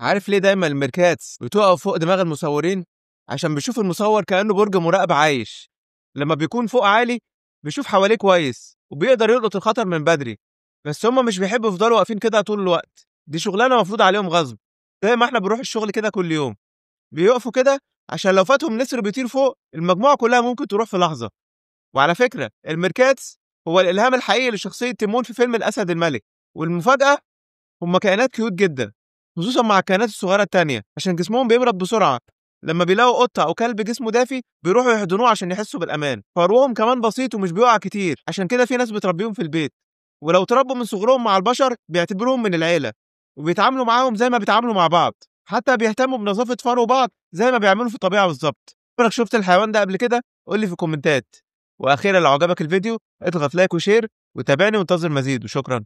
عارف ليه دايما الميركاتس بتقف فوق دماغ المصورين؟ عشان بيشوف المصور كأنه برج مراقبة عايش. لما بيكون فوق عالي بيشوف حواليه كويس وبيقدر يلقط الخطر من بدري. بس هما مش بيحبوا يفضلوا واقفين كده طول الوقت، دي شغلانة مفروض عليهم غصب. زي ما احنا بنروح الشغل كده كل يوم، بيقفوا كده عشان لو فاتهم نسر بيطير فوق المجموعة كلها ممكن تروح في لحظة. وعلى فكرة الميركاتس هو الإلهام الحقيقي لشخصية تيمون في فيلم الأسد الملك. والمفاجأة، هما كائنات كيوت جدا، خصوصا مع الكائنات الصغيرة التانية عشان جسمهم بيبرد بسرعة. لما بيلاقوا قطة أو كلب جسمه دافي بيروحوا يحضنوه عشان يحسوا بالأمان. فروهم كمان بسيط ومش بيقع كتير، عشان كده في ناس بتربيهم في البيت. ولو تربوا من صغرهم مع البشر بيعتبروهم من العيلة، وبيتعاملوا معاهم زي ما بيتعاملوا مع بعض. حتى بيهتموا بنظافة فرو بعض زي ما بيعملوا في الطبيعة بالظبط. عمرك شفت الحيوان ده قبل كده؟ قول لي في الكومنتات. وأخيرا لو عجبك الفيديو اضغط لايك وشير، وتابعني وانتظر مزيد، وشكرا.